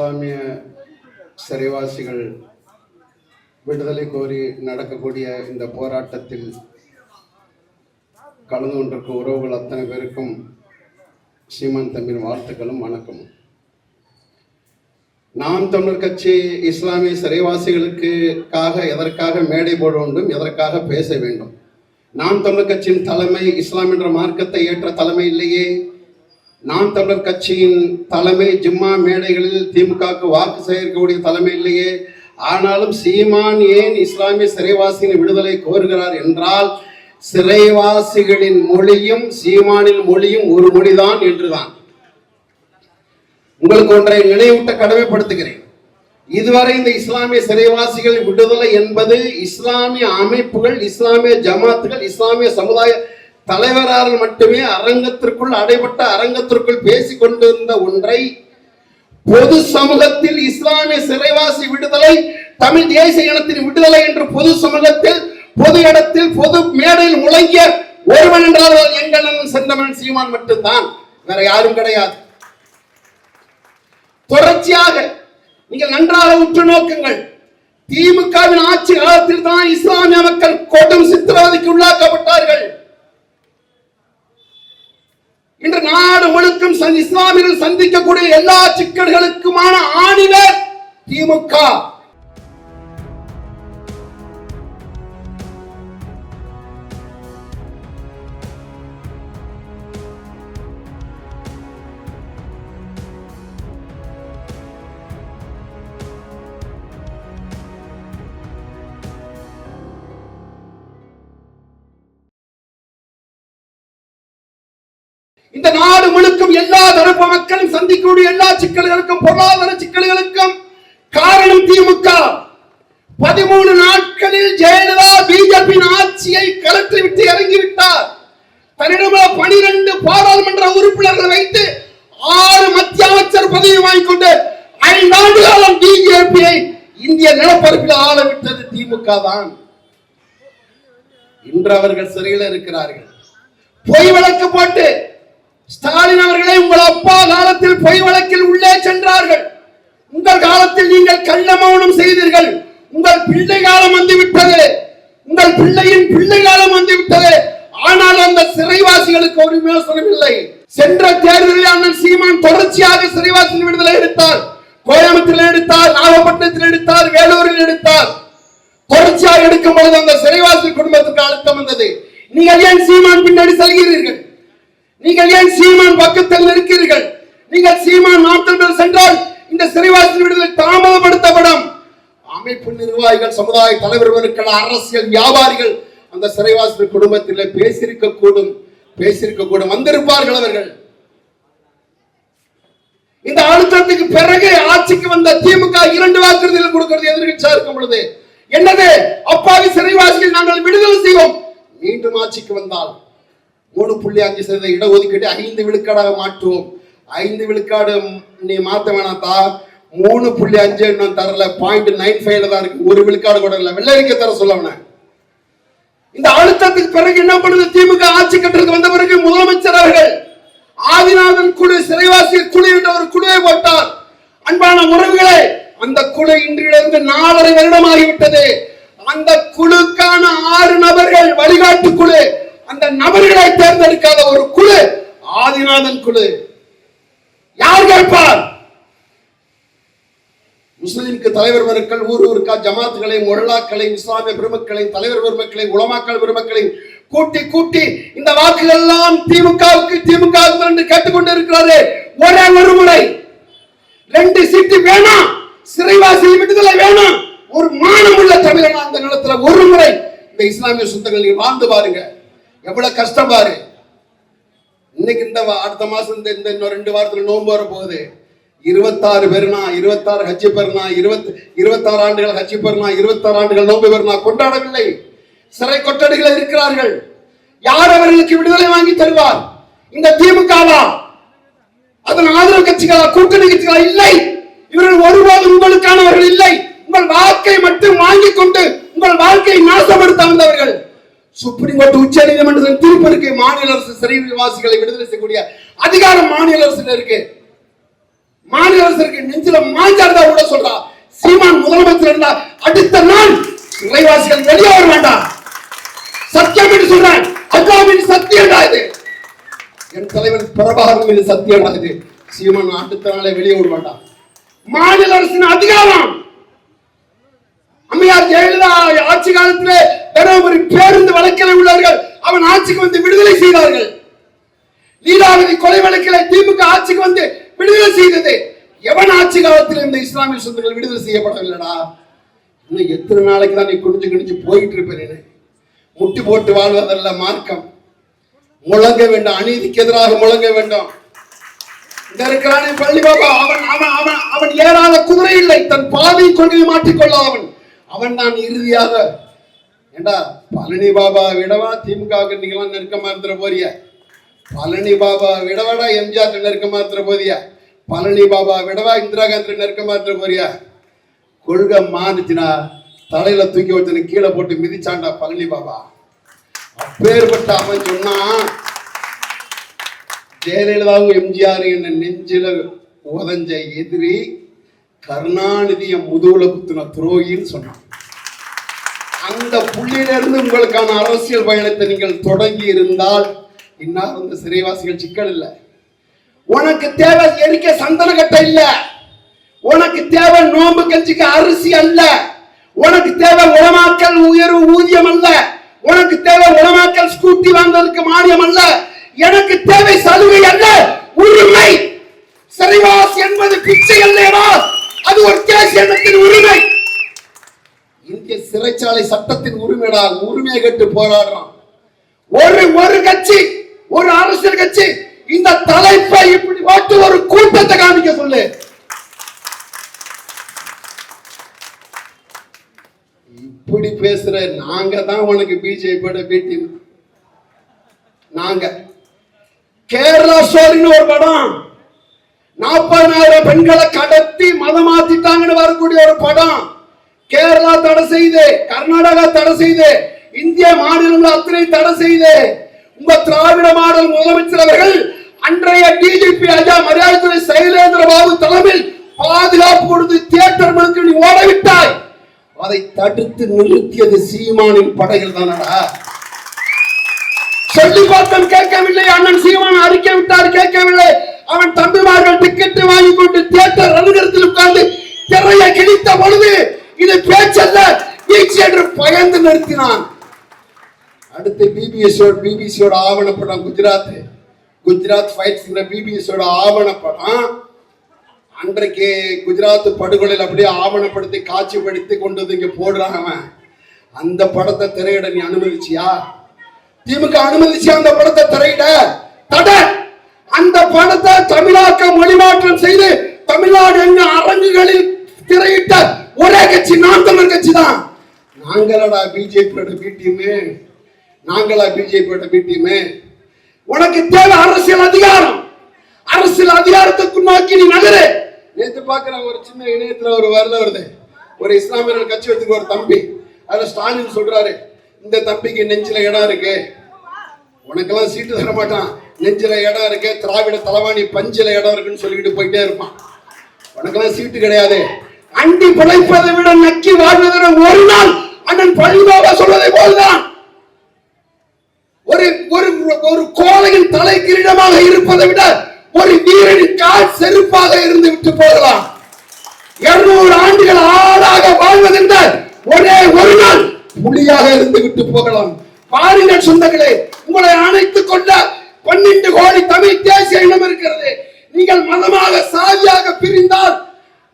இஸ்லாமிய சிறைவாசிகள் விடுதலை கோரி நடக்கக்கூடிய இந்த போராட்டத்தில் கலந்து கொண்டிருக்கும் உறவுகள் அத்தனை பேருக்கும் சீமான் தம்பியின் வாழ்த்துக்களும் வணக்கமும். நாம் தமிழர் கட்சி இஸ்லாமிய சிறைவாசிகளுக்காக எதற்காக மேடை போட வேண்டும், எதற்காக பேச வேண்டும்? நாம் தமிழர் கட்சியின் தலைமை இஸ்லாம் என்ற மார்க்கத்தை ஏற்ற தலைமை இல்லையே. நாம் தமிழர் கட்சியின் தலைமை ஜிம்மா மேடைகளில் திமுகவுக்கு வாக்கு சேகரிக்கக்கூடிய தலைமை இல்லையே. ஆனாலும் சீமான் ஏன் இஸ்லாமிய சிறைவாசியின் விடுதலை கோருகிறார் என்றால், சிறைவாசிகளின் மொழியும் சீமானின் மொழியும் ஒரு மொழிதான் என்றுதான். உங்களுக்கு ஒன்றை நினைவூட்ட கடமைப்படுத்துகிறேன். இதுவரை இந்த இஸ்லாமிய சிறைவாசிகள் விடுதலை என்பது இஸ்லாமிய அமைப்புகள், இஸ்லாமிய ஜமாத்துகள், இஸ்லாமிய சமுதாய தலைவரால் மட்டுமே அரங்கத்திற்குள் அடைபட்ட அரங்கத்திற்குள் பேசிக் கொண்டிருந்த ஒன்றை பொது சமூகத்தில் இஸ்லாமிய சிறைவாசி விடுதலை, தமிழ் தேசிய இனத்தின் விடுதலை என்று பொது சமூகத்தில், பொது இடத்தில், பொது மேடையில் முழங்கிய ஒருவன் என்றால் எங்கள் செந்தமிழ் சீமான் மட்டும்தான், வேற யாரும் கிடையாது. தொடர்ச்சியாக நீங்கள் நன்றாக உற்று நோக்குங்கள். திமுகவின் ஆட்சி காலத்தில் தான் இஸ்லாமிய மக்கள் கொடும் சித்திரவதைக்கு உள்ளாக்கப்பட்டார்கள். இன்று நாடு முழுக்கும் இஸ்லாமியர்கள் சந்திக்கக்கூடிய எல்லா சிக்கல்களுக்குமான ஆணிவர் திமுக. இந்த நாடு முழுக்கும் எல்லா தரப்பு மக்களும் சந்திக்கக்கூடிய எல்லா சிக்கல்களுக்கும், பொருளாதார சிக்கல்களுக்கும் காரணம் திமுக. 13 நாட்களில் ஜெயலலிதா பிஜேபி ஆட்சியை களத்தை விட்டு இறங்கிவிட்டார். தன்னிடம் 12 பாராளுமன்ற உறுப்பினர்களை வைத்து 6 மத்திய அமைச்சர் பதவி வாங்கிக் கொண்டு 5 ஆண்டு காலம் பிஜேபியை இந்திய நிலப்பரப்பில் ஆள விட்டது திமுக தான். இன்று அவர்கள் சிறையில் இருக்கிறார்கள். பொய் வழக்கு போட்டு ஸ்டாலின் அவர்களை உங்கள் அப்பா காலத்தில் பொய் வழக்கில் உள்ளே சென்றார்கள். உங்கள் காலத்தில் நீங்கள் கள்ள மௌனம் செய்தீர்கள். உங்கள் பிள்ளை காலம் வந்துவிட்டது, உங்கள் பிள்ளையின் பிள்ளை காலம் வந்துவிட்டது. ஆனால் அந்த சிறைவாசிகளுக்கு ஒரு விமர்சனம் இல்லை. சென்ற தேர்தலில் அண்ணன் சீமான் தொடர்ச்சியாக சிறைவாசி விடுதலை எடுத்தார். கோயம்புத்தூரில் எடுத்தார், நாகப்பட்டினத்தில் எடுத்தார், வேலூரில் எடுத்தார். தொடர்ச்சியாக எடுக்கும் பொழுது அந்த சிறைவாசி குடும்பத்துக்கு அழுத்தம் வந்தது. நீங்கள் ஏன் சீமான் பின்னாடி செல்கிறீர்கள்? நீங்கள் ஏன் சீமான் பக்கத்தில் இருக்கிறீர்கள்? நீங்கள் சீமான் நாட்டில் சென்றால் இந்த சிறைவாசி விடுதலை தாமதப்படுத்தப்படும். அமைப்பு நிர்வாகிகள், சமுதாய தலைவர்கள், அரசியல் வியாபாரிகள் அந்த சிறைவாசி குடும்பத்தில் பேசியிருக்க கூடும், வந்திருப்பார்கள் அவர்கள். இந்த அழுத்தத்துக்கு பிறகு ஆட்சிக்கு வந்த திமுக 2 வாக்குறுதிகள் கொடுக்கிறது எதிர்க்கட்சியா இருக்கும் பொழுது. என்னது? அப்பாவி சிறைவாசிகள் நாங்கள் விடுதலை செய்வோம். மீண்டும் ஆட்சிக்கு வந்தால் 3.5% இடஒதுக்கீடு 5 விழுக்காடாக மாற்றுவோம். 5 விழுக்காடு நீ மாத்த வேணாத்தா, 3.5 இன்னும் தரல, 0.95 தான் இருக்கு, 1 விழுக்காடு கூட இல்ல, வெள்ளரிக்கை தர சொல்ல. இந்த அழுத்தத்துக்கு பிறகு என்ன பண்ணுது திமுக? ஆட்சி கட்டுறதுக்கு வந்த பிறகு முதலமைச்சர் அவர்கள் ஆதிநாதன் குழு, சிறைவாசி குழு என்ற ஒரு குழுவை போட்டார். அன்பான உறவுகளே, அந்த குழு இன்றிலிருந்து 4.5 வருடமாகிவிட்டது. அந்த குழுக்கான 6 நபர்கள் வழிகாட்டு குழு, அந்த நபர்களை தேர்ந்தெடுக்காத ஒரு குழு ஆதிநாதன் குழு. யார் கேட்பார்? முஸ்லிம்க்கு தலைவர் பெருக்கள், ஊருக்கா ஜமாத்துகளை, மொழாக்களை, இஸ்லாமிய பெருமக்களை, தலைவர் பெருமக்களை, உலமாக்கள் பெருமக்களை கூட்டி இந்த வாக்குகள் எல்லாம் திமுக என்று கேட்டுக்கொண்டு இருக்கிறாரு. ஒரே ஒரு முறை 2 சீட்டு வேணாம், சிறைவாசி விடுதலை வேணாம், ஒரு மானம் உள்ள தமிழனா அந்த நிலத்துல ஒரு முறை இந்த இஸ்லாமிய சொந்தங்கள் நீங்க வாழ்ந்து பாருங்க, எவ்வளவு கஷ்டம் பாரு. இன்னைக்கு இந்த அடுத்த மாசம் இந்த இன்னும் 2 வாரத்துல நோன்பு வர போகுது. 26 பெருனா, 26 ஹஜ்ஜி பெருனா, 26 ஆண்டுகள் ஹஜ்ஜி பெருனா, 26 ஆண்டுகள் நோன்பு பெருனா கொண்டாடவில்லை. சிறை கொட்டடிகள் இருக்கிறார்கள். யார் அவர்களுக்கு விடுதலை வாங்கி தருவார்? இந்த திமுகவா? அதன் ஆதரவு கட்சிகளா? கூட்டணி கட்சிகளா? இல்லை. இவர்கள் ஒருபோதும் உங்களுக்கானவர்கள் இல்லை. உங்கள் வாக்கை மட்டும் வாங்கிக் கொண்டு உங்கள் வாழ்க்கையை நாசப்படுத்த வந்தவர்கள். சுப்ரீம் கோர்ட், உச்ச நீதிமன்றத்தின் தீர்ப்பு இருக்கு. மாநில அரசு சிறைவாசிகளை விடுதலை செய்யக்கூடிய அதிகாரம் மாநில அரசு இருக்கு. மாநில அரசருக்கு நெஞ்சில மாஞ்சார்தா கூட சொல்றா. சீமான் முதலமைச்சர் இருந்தா அடுத்த நாள் சிறைவாசிகள் வெளியே வர வேண்டாம். சத்தியம் என்று சொல்றேன். அல்லாஹ்வின் சத்தியம் இது. என் தலைவர் பிரபாகரன் மீது சத்தியம் இது. சீமான் அடுத்த நாளே வெளியே வர வேண்டாம். மாநில அரசின் அதிகாரம். அம்மையார் ஜெயலலிதா ஆட்சி காலத்திலே தருமபுரி பேருந்து வழக்கில் உள்ளவர்கள் அவன் ஆட்சிக்கு வந்து விடுதலை செய்தார்கள். லீலாவதி கொலை வழக்கில் திமுக ஆட்சிக்கு வந்து விடுதலை செய்தது. எவன் ஆட்சி காலத்தில் இந்த இஸ்லாமிய சொந்தங்கள் விடுதலை செய்யப்படவில்லடா. இன்னும் எத்தனை நாளைக்கு தான் நீ குடிஞ்சு போயிட்டு இருப்பேன். முட்டி போட்டு வாழ்வதல்ல மார்க்கம். முழங்க வேண்டும், அநீதிக்கு எதிராக முழங்க வேண்டும். இந்த இருக்கிறானே பள்ளி பாபா, அவன் ஏறாத குதிரை இல்லை. தன் பாதை கொள்கையை மாற்றிக்கொள்ளாதவன் அவன் தான் இறுதியாக. ஏண்டா பழனி பாபா விடவா திமுக நீங்களாம் நெருக்கமா இருந்துற போறிய? பழனி பாபா விடவாடா எம்ஜிஆர் நெருக்கமா இருந்துற போறிய? பழனி பாபா விடவா இந்திரா காந்தி நெருக்கமா இருந்துற போறிய? கொள்கை மாறுச்சுனா தலையில தூக்கி வச்சு கீழே போட்டு மிதிச்சாண்டா பழனி பாபா. அப்பேற்பட்ட அவன் சொன்னா ஜெயலலிதாவும் எம்ஜிஆர் என்ன நெஞ்சில உதஞ்ச எதிரி கருணாநிதிய முதுகுல குத்துன துரோகின்னு சொன்னான். அந்த புள்ளியிலிருந்து உங்களுக்கான அரசியல் பயணத்தை நீங்கள் தொடங்கி இருந்தால் இன்னும் அந்த சிறைவாசிகள் சிக்கல் இல்லை. உனக்கு தேவை எரிக்க சந்தன கட்டை இல்ல. உனக்கு தேவை நோம்பு கஞ்சிக்கு அரிசி அல்ல. உனக்கு தேவை உலமாக்கல் உயர்வு ஊதியம் அல்ல. உனக்கு தேவை உலமாக்கல் ஸ்கூட்டி வாங்குவதற்கு மானியம் அல்ல. எனக்கு தேவை சலுகை அல்ல, உரிமை. சிறைவாசி என்பது பிச்சை அல்லவா? அது ஒரு தேசிய இனத்தின் உரிமை. இந்திய சிறைச்சாலை சட்டத்தின் உரிமைடா. உரிமையை கேட்டு போராடுறோம். ஒரு கட்சி, ஒரு அரசியல் கட்சி இந்த தலைப்பை இப்படி ஓட்டு ஒரு கூட்டத்தை காமிக்க சொல்லு. இப்படி பேசுற நாங்க தான் உனக்கு பிஜேபியோட பேட்டி. நாங்க கேரளா ஸ்டோரின்னு ஒரு படம், 40,000 பெண்களை கடத்தி மதம் மாத்திட்டாங்கன்னு வரக்கூடிய ஒரு படம். கேரளா தடை செய்து, கர்நாடகா தடை செய்து, இந்திய மாநிலங்கள் அத்தனை தடை செய்து, உங்க திராவிட மாடல் முதலமைச்சர் அவர்கள் அன்றைய டிஜிபி ஐயா மரியாதை சைலேந்திர பாபு தலைமையில் பாதுகாப்பு கொடுத்து தியேட்டர் முழுக்க நீ ஓடவிட்டாய். அதை தடுத்து நிறுத்தியது சீமானின் படைகள் தானடா. சொல்லி பார்த்தம் கேட்கவில்லை. அண்ணன் சீமான் அறிக்கை விட்டார், கேட்கவில்லை. அவன் தம்பிமார்கள் டிக்கெட் வாங்கி கொண்டு தியேட்டர் அலுவலகத்தில் உட்கார்ந்து திரையை கிழித்த பொழுது இது பேச்சல்ல வீழ்ச்சி என்று பயந்து நிறுத்தினான். அடுத்து பிபிசியோட ஆவணப்படம் குஜராத் ஃபைட்ஸ் பிபிசியோட ஆவணப்படம். அன்றைக்கு குஜராத் படுகொலையில் அப்படியே ஆவணப்படுத்தி காட்சிப்படுத்தி கொண்டு வந்து இங்க போடுறாங்க. அந்த படத்தை திரையிட நீ அனுமதிச்சியா? திமுக அனுமதிச்சியா அந்த படத்தை திரையிட? தடை. அந்த படத்தை தமிழாக்க மொழிமாற்றம் செய்து தமிழ்நாடு எங்க அரங்குகளில் திரையிட்ட ஒரே கட்சி நாம் தமிழர் கட்சி தான். நாங்களா பிஜேபியோட பிடிஎம்ஏ? நாங்களா பிஜேபியோட பிடிஎம்ஏ? உனக்கு தேவை அரசியல் அதிகாரம். அரசியல் அதிகாரத்துக்கு நோக்கி நீ நகரு. நேற்று பாக்குற ஒரு சின்ன இணையத்துல ஒரு வரல வருது. ஒரு இஸ்லாமியர்கள் கட்சி வச்சுக்க ஒரு தம்பி, அதுல ஸ்டாலின் சொல்றாரு, இந்த தம்பிக்கு நெஞ்சில இடம் இருக்கு, உனக்கெல்லாம் சீட்டு தர மாட்டான், நெஞ்சில இடம் இருக்கு, திராவிட தலைவாணி பஞ்சில இடம் இருக்குன்னு சொல்லிட்டு போயிட்டே இருப்பான். உனக்கெல்லாம் சீட்டு கிடையாது. அண்டி பிழைப்பதை விட நக்கி வாழ்வதை ஒரு நாள் அண்ணன் பள்ளிபாபா சொல்வதை போல்தான் ஒரு கோலையின் தலை கிரீடமாக இருப்பதை விட ஒரு வீரனின் கால் செருப்பாக இருந்து விட்டு போகலாம். 200 ஆண்டுகள் ஆளாக வாழ்வதென்றால் ஒரே ஒரு நாள் புலியாக இருந்து விட்டு போகலாம். பாருங்கள் சொந்தங்களே, உங்களை அணைத்துக் கொண்ட 12 கோடி தமிழ் தேசிய இனம் இருக்கிறது. நீங்கள் மதமாக சாதியாக பிரிந்தால்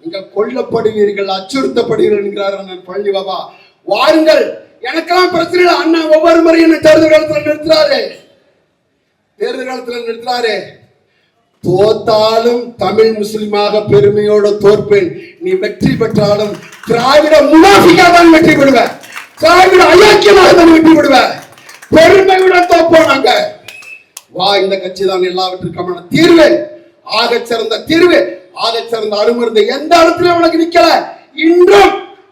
நீங்கள் கொல்லப்படுவீர்கள், அச்சுறுத்தப்படுவீர்கள் என்கிறார் அண்ணன் பழனி பாபா. வாருங்கள், எனக்கெல்லாம் பிரச்சனை இல்லை. அண்ணன் ஒவ்வொரு முறையும் என்ன தேர்தல் காலத்தில் நிறுத்துறாரு. தோத்தாலும் தமிழ் முஸ்லிமாக பெருமையோடு தோற்பேன். நீ வெற்றி பெற்றாலும் திராவிட முனாஃபிக்காக தான் வெற்றி பெறுவ, திராவிட அயோக்கியமாக தான் வெற்றி பெறுவ. பெருமையுடன் தோப்போம் நாங்க. வா, இந்த கட்சி தான் எல்லாவற்றுக்கான தீர்வு, ஆக சிறந்த தீர்வு, ஆக சிறந்த அருமருந்து. எந்த இடத்துலயும் உனக்கு நிக்கல.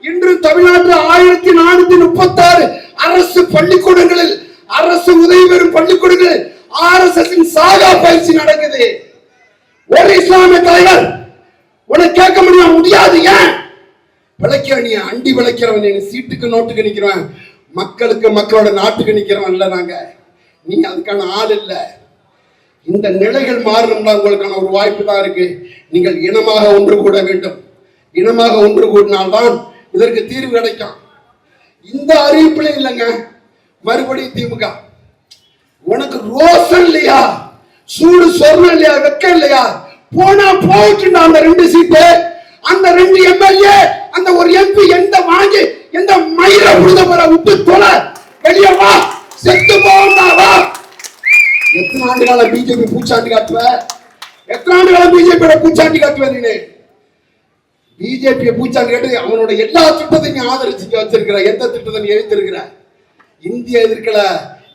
இன்று தமிழ்நாட்டில் 1436 அரசு பள்ளிக்கூடங்களில், அரசு உதவி பெறும் பள்ளிக்கூடங்களில் RSS சாகா பயிற்சி நடக்குது. ஒரு இஸ்லாமிய தலைவர் உனக்கு கேட்க முடியாது. ஏன் பிழைக்க? நீ அண்டி பிழைக்கிறவன், நீ சீட்டுக்கு நோட்டுக்கு நிக்கிறவன், மக்களுக்கு மக்களோட நாட்டுக்கு நிக்கிறவன் இல்ல. நாங்க நீ அதுக்கான ஆள் இல்ல. இந்த நிலைகள் மாறணும்னா உங்களுக்கான ஒரு வாய்ப்பு தான் இருக்கு. நீங்கள் இனமாக ஒன்று கூட வேண்டும். இனமாக ஒன்று கூடினால்தான் இதற்கு தீர்வு கிடைக்கும். இந்த அறிவிப்புல இல்லைங்க. மறுபடியும் திமுக, உனக்கு ரோசம் இல்லையா, சூடு சொர்ணம் இல்லையா, வெக்கம் இல்லையா? போனா போச்சுன்னா அந்த 2 சீட்டு, அந்த 2 எம்எல்ஏ, அந்த ஒரு எம்பி எந்த வாங்கி எந்த மயிர புடுத போற விட்டு தொலை, வெளியே வா, செத்து போவா. எத்தனை ஆண்டு காலம் பிஜேபி பூச்சாண்டி காட்டுவ? எத்தனை ஆண்டு காலம் பிஜேபியோட பூச்சாண்டி காட்டுவ? நீ பிஜேபியை பூச்சாண்டி கேட்டு அவனோட எல்லா திட்டத்தையும் நீ ஆதரிச்சு வச்சிருக்கிற. எந்த திட்டத்தை நீ எழுத்திருக்கிற? இந்திய எதிர்க்கல,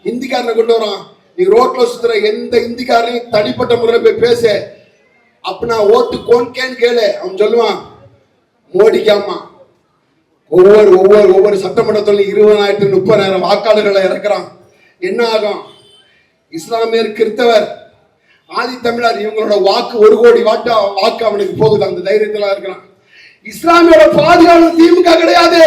இந்திக்காரனை கொண்டு வரான். நீ ரோட்ல சுத்துற எந்த இந்திக்காரனையும் தனிப்பட்ட முறையில் போய் பேசு. அப்படின்னா ஓட்டு கோன்கேன்னு கேளு, அவன் சொல்லுவான் மோடிக்காமா. ஒவ்வொரு சட்டமன்றத்தில் 20,000 30,000 வாக்காளர்களை இறக்குறான். என்ன ஆகும்? இஸ்லாமியர், கிறிஸ்தவர், ஆதி தமிழர் இவங்களோட வாக்கு 1 கோடி வாக்கு அவனுக்கு போகுது. அந்த தைரியத்துல இருக்கிறான். இஸ்லாமியோட பாதுகாப்பு திமுக கிடையாது.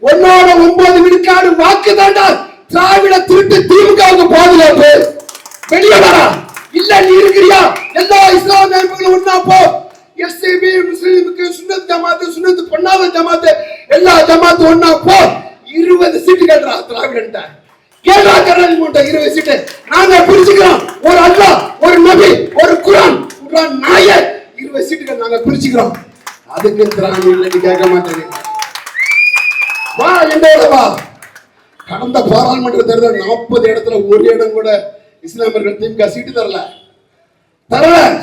1/9 விழுக்காடு வாக்கு தாண்டா திராவிட திருட்டு திமுகவுக்கு பாதுகாப்பு. வெளியே வரா இல்ல, நீ இருக்கிறியா? எல்லா இஸ்லாமிய அமைப்புகளும் ஒன்னா போ. எஸ்சிபி, முஸ்லிமுக்கு, சுன்னத் ஜமாத்து, சுன்னத் பண்ணாத ஜமாத்து, எல்லா ஜமாத்து ஒன்னா போ. 20 சீட்டு கேட்றா திராவிட கேள்வா கரணி மூட்டை 20 சீட்டு நாங்க பிரிச்சுக்கிறோம். ஒரு அல்லாஹ், ஒரு நபி, ஒரு குர்ஆன் நாய 20 சீட்டுகள் நாங்க பிரிச்சுக்கிறோம். அதுக்கு திராணி இல்லைன்னு கேட்க மாட்டேங்க. வா என்னோட வா. கடந்த பாராளுமன்ற தேர்தல் 40 இடத்துல ஒரு இடம் கூட இஸ்லாமியர்கள் திமுக சீட்டு தரல.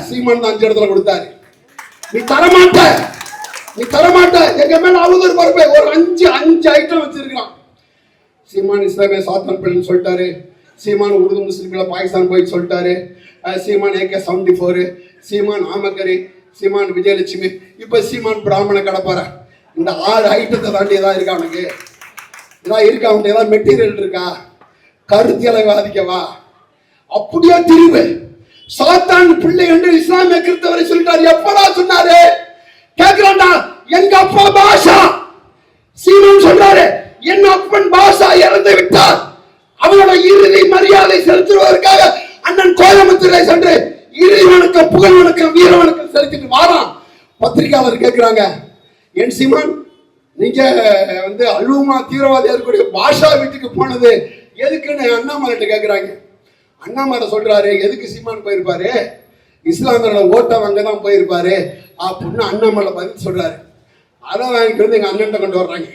சீமான் தான் 5 இடத்துல கொடுத்தாரு. நீ தரமாட்ட. எங்க மேல அவதூறு பரப்ப ஒரு 5 ஐட்டம் வச்சிருக்கான். சீமான் இஸ்லாமிய சாத்தான் பள்ளின்னு சொல்லிட்டாரு. சீமான் உருது முஸ்லிம்களை பாகிஸ்தான் போய் சொல்லிட்டாரு. சீமான் AK-74, சீமான் ஆமக்கரி, சீமான் விஜயலட்சுமி, இப்ப சீமான் பிராமண கடப்பார. இந்த 6 ஐட்டத்தை தாண்டி ஏதாவது இருக்கா? அவனுக்கு ஏதாவது இருக்கா? அவனுக்கு ஏதாவது மெட்டீரியல் இருக்கா? கருத்தியலை வாதிக்கவா? அப்படியே திரிவு சாத்தான் பிள்ளை என்று இஸ்லாமிய கிறிஸ்தவரை சொல்லிட்டாரு. எப்படா சொன்னாரு? கேட்கிறான்டா. எங்க அப்பா பாஷா சீமான் சொல்றாரு, என் அப்பன் பாஷா இறந்து விட்டார். அவனோட இறுதி மரியாதை செலுத்துவதற்காக அண்ணன் கோயம்புத்தூரை சென்று இறுதி வணக்கம், புகழ் வணக்கம், வீர வணக்கம் செலுத்திட்டு வாரான். பத்திரிகையாளர் கேட்கிறாங்க, என் சீமான் நீங்க அலுவமா தீவிரவாதியா இருக்கக்கூடிய பாஷா வீட்டுக்கு போனது எதுக்குன்னு அண்ணாமலை கேட்கிறாங்க. அண்ணாமலை சொல்றாரு, எதுக்கு சீமான் போயிருப்பாரு? இஸ்லாமியரோட ஓட்டம் அங்கதான் போயிருப்பாரு அப்படின்னு அண்ணாமலை பதில் சொல்றாரு. அதை வாங்கிட்டு வந்து எங்க அண்ணன் கொண்டு வர்றாங்க.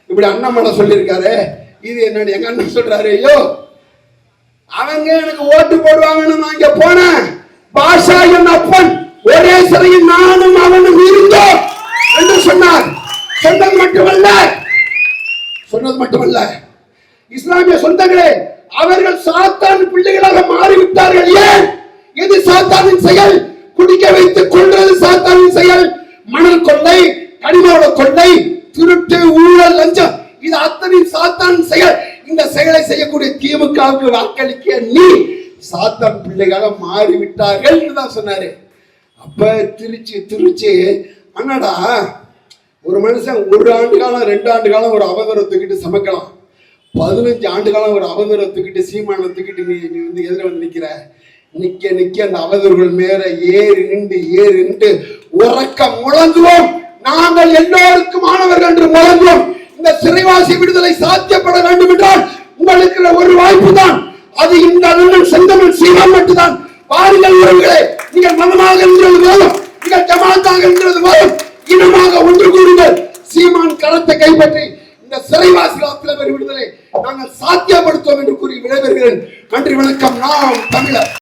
இப்படி அண்ணாமலை சொல்லியிருக்காரு. இது என்னடி? எங்க அண்ணன் சொல்றாரு, ஐயோ அவங்க எனக்கு ஓட்டு போடுவாங்கன்னு நான் இங்க போனேன். பாஷா என் அப்பன் ஒரே சிறையில் நானும் அவனும் இருந்தோம் என்று சொன்னார். சொன்னது மட்டுமல்ல இஸ்லாமிய சொந்தங்களே, அவர்கள் சாத்தான் பிள்ளைகளாக மாறிவிட்டார்கள். ஏன்? எது சாத்தானின் செயல்? குடிக்க வைத்து கொள்றது சாத்தானின் செயல். மணல் கொள்ளை, கனிமோட கொள்ளை, திருட்டு, ஊழல், லஞ்சம், இது அத்தனை சாத்தான் செயல். இந்த செயலை செய்யக்கூடிய திமுகவுக்கு வாக்களிக்க நீ சாத்தான் பிள்ளைகளாக மாறிவிட்டார்கள் தான் சொன்னாரு. அப்ப திருச்சி அண்ணாடா, ஒரு மனுஷன் 1 ஆண்டு காலம் 2 ஆண்டு காலம் ஒரு அவதூறத்துக்கிட்டு சமைக்கலாம். 15 ஆண்டு காலம் ஒரு அவதூறத்துக்கிட்டு சீமானத்துக்கிட்டு நீ எதிர நிக்க அந்த அவதூறுகள் மேல ஏறி நின்று உறக்க முழங்குவோம். நாங்கள் எல்லோருக்கும் மாணவர்கள் என்று முழங்குவோம். இந்த சிறைவாசி விடுதலை சாத்தியப்பட வேண்டும் என்றால் உங்களுக்கு ஒரு வாய்ப்பு தான். அது இந்த அண்ணன் செந்தமிழ் சீமான் மட்டும்தான். பாருங்கள் உறவுகளே, நீங்கள் மனமாக இருந்தது போதும், நீங்கள் ஜமாத்தாக இருந்தது போதும், இனமாக ஒன்று கூறுங்கள். சீமான் கரத்தை கைப்பற்றி இந்த சிறைவாசிகள் விடுதலை நாங்கள் சாத்தியப்படுத்துவோம் என்று கூறி விடைபெறுகிறேன். நன்றி, வணக்கம். நாம் தமிழர்.